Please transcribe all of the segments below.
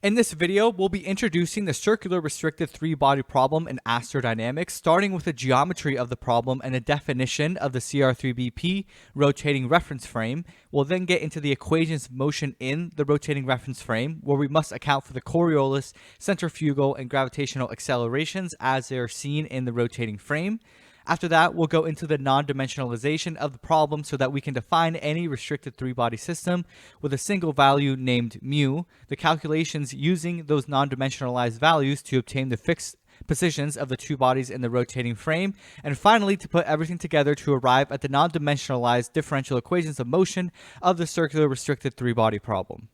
In this video, we'll be introducing the circular restricted three-body problem in Astrodynamics, starting with the geometry of the problem and a definition of the CR3BP rotating reference frame. We'll then get into the equations of motion in the rotating reference frame, where we must account for the coriolis, centrifugal, and gravitational accelerations as they are seen in the rotating frame. After that, we'll go into the non-dimensionalization of the problem so that we can define any restricted three-body system with a single value named mu, the calculations using those non-dimensionalized values to obtain the fixed positions of the two bodies in the rotating frame, and finally to put everything together to arrive at the non-dimensionalized differential equations of motion of the circular restricted three-body problem.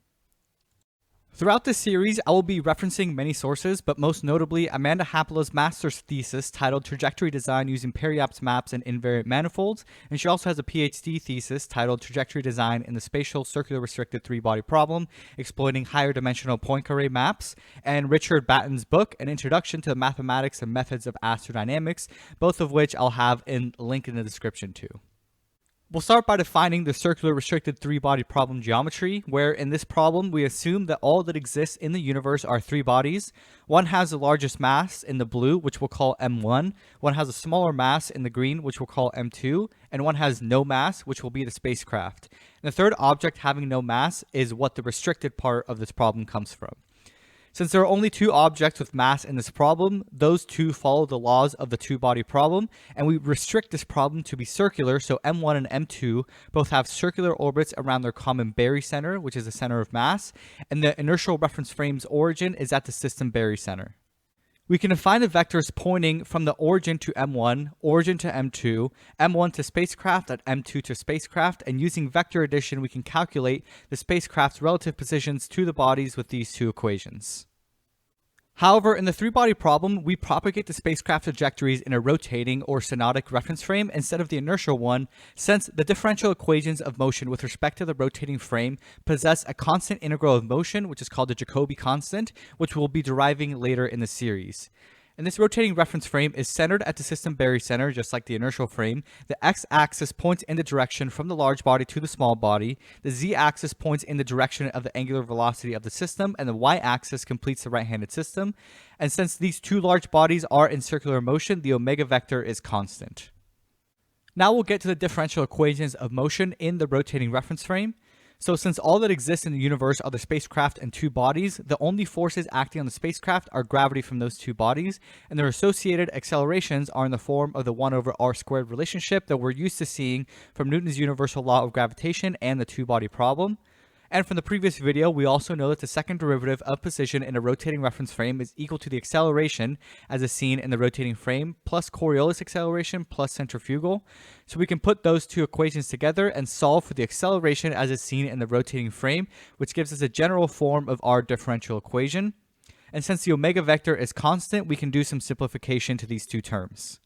Throughout this series, I will be referencing many sources, but most notably Amanda Happela's master's thesis titled Trajectory Design Using Periapse Maps and Invariant Manifolds, and she also has a PhD thesis titled Trajectory Design in the Spatial Circular Restricted Three-Body Problem, Exploiting Higher Dimensional Poincare Maps, and Richard Batten's book, An Introduction to the Mathematics and Methods of Astrodynamics, both of which I'll have a link in the description too. We'll start by defining the circular restricted three-body problem geometry, where in this problem we assume that all that exists in the universe are three bodies. One has the largest mass in the blue, which we'll call M1, one has a smaller mass in the green, which we'll call M2, and one has no mass, which will be the spacecraft. And the third object having no mass is what the restricted part of this problem comes from. Since there are only two objects with mass in this problem, those two follow the laws of the two-body problem, and we restrict this problem to be circular, so M1 and M2 both have circular orbits around their common barycenter, which is the center of mass, and the inertial reference frame's origin is at the system barycenter. We can define the vectors pointing from the origin to M1, origin to M2, M1 to spacecraft, and M2 to spacecraft, and using vector addition we can calculate the spacecraft's relative positions to the bodies with these two equations. However, in the three-body problem, we propagate the spacecraft trajectories in a rotating or synodic reference frame instead of the inertial one, since the differential equations of motion with respect to the rotating frame possess a constant integral of motion, which is called the Jacobi constant, which we'll be deriving later in the series. And this rotating reference frame is centered at the system barycenter, just like the inertial frame. The x-axis points in the direction from the large body to the small body. The z-axis points in the direction of the angular velocity of the system, and the y-axis completes the right-handed system. And since these two large bodies are in circular motion, the omega vector is constant. Now we'll get to the differential equations of motion in the rotating reference frame. So since all that exists in the universe are the spacecraft and two bodies, the only forces acting on the spacecraft are gravity from those two bodies, and their associated accelerations are in the form of the 1 over r squared relationship that we're used to seeing from Newton's universal law of gravitation and the two-body problem. And from the previous video, we also know that the second derivative of position in a rotating reference frame is equal to the acceleration as is seen in the rotating frame plus coriolis acceleration plus centrifugal. So we can put those two equations together and solve for the acceleration as is seen in the rotating frame, which gives us a general form of our differential equation. And since the omega vector is constant, we can do some simplification to these two terms.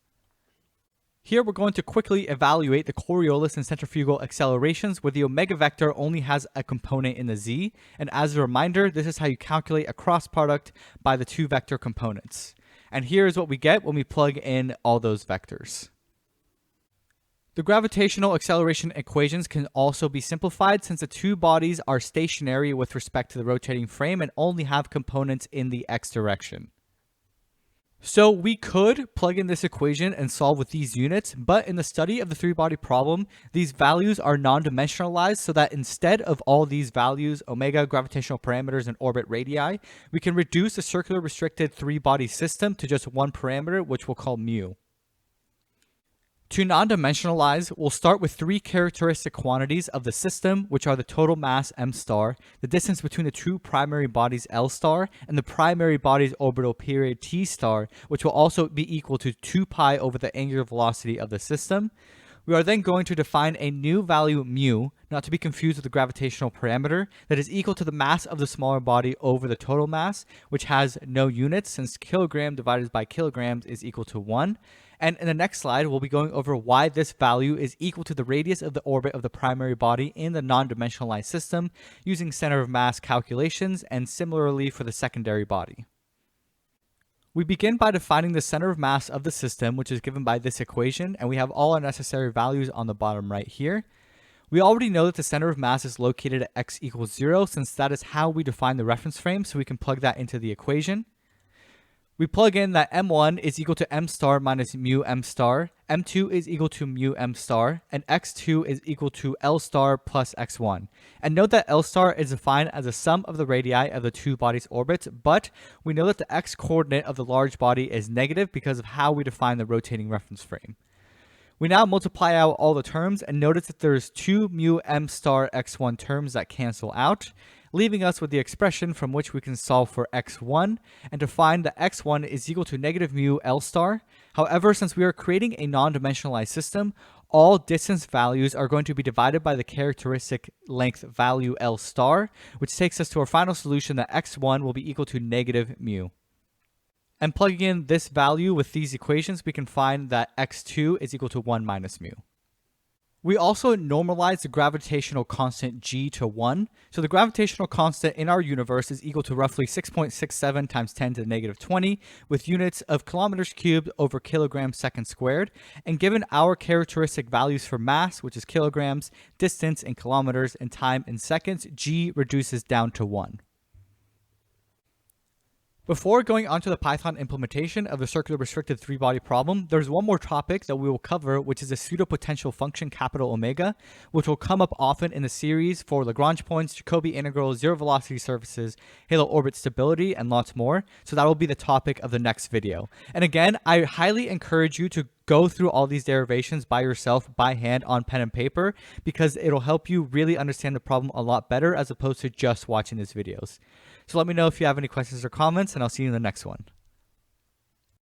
Here we're going to quickly evaluate the coriolis and centrifugal accelerations where the omega vector only has a component in the z, and as a reminder, this is how you calculate a cross product by the two vector components. And here is what we get when we plug in all those vectors. The gravitational acceleration equations can also be simplified since the two bodies are stationary with respect to the rotating frame and only have components in the x direction. So we could plug in this equation and solve with these units, but in the study of the three-body problem, these values are non-dimensionalized so that instead of all these values, omega, gravitational parameters, and orbit radii, we can reduce the circular restricted three-body system to just one parameter, which we'll call mu. To non-dimensionalize, we'll start with three characteristic quantities of the system, which are the total mass m star, the distance between the two primary bodies L star, and the primary body's orbital period T star, which will also be equal to 2 pi over the angular velocity of the system. We are then going to define a new value mu, not to be confused with the gravitational parameter, that is equal to the mass of the smaller body over the total mass, which has no units since kilogram divided by kilograms is equal to 1. And in the next slide, we'll be going over why this value is equal to the radius of the orbit of the primary body in the non-dimensionalized system using center of mass calculations, and similarly for the secondary body. We begin by defining the center of mass of the system, which is given by this equation, and we have all our necessary values on the bottom right here. We already know that the center of mass is located at x equals 0, since that is how we define the reference frame, so we can plug that into the equation. We plug in that m1 is equal to m star minus mu m star, m2 is equal to mu m star, and x2 is equal to L star plus x1. And note that L star is defined as the sum of the radii of the two bodies' orbits, but we know that the x-coordinate of the large body is negative because of how we define the rotating reference frame. We now multiply out all the terms and notice that there's two mu m star x1 terms that cancel out, leaving us with the expression from which we can solve for x1 and to find that x1 is equal to negative mu L star. However, since we are creating a non-dimensionalized system, all distance values are going to be divided by the characteristic length value L star, which takes us to our final solution that x1 will be equal to negative mu. And plugging in this value with these equations, we can find that x2 is equal to 1 minus mu. We also normalize the gravitational constant g to 1. So the gravitational constant in our universe is equal to roughly 6.67 times 10 to the negative 20, with units of kilometers cubed over kilograms second squared. And given our characteristic values for mass, which is kilograms, distance in kilometers, and time in seconds, g reduces down to 1. Before going on to the Python implementation of the circular restricted three-body problem, there's one more topic that we will cover, which is the pseudopotential function capital omega, which will come up often in the series for Lagrange points, Jacobi integrals, zero velocity surfaces, halo orbit stability, and lots more. So that will be the topic of the next video. And again, I highly encourage you to go through all these derivations by yourself, by hand, on pen and paper, because it'll help you really understand the problem a lot better as opposed to just watching these videos. So let me know if you have any questions or comments, and I'll see you in the next one.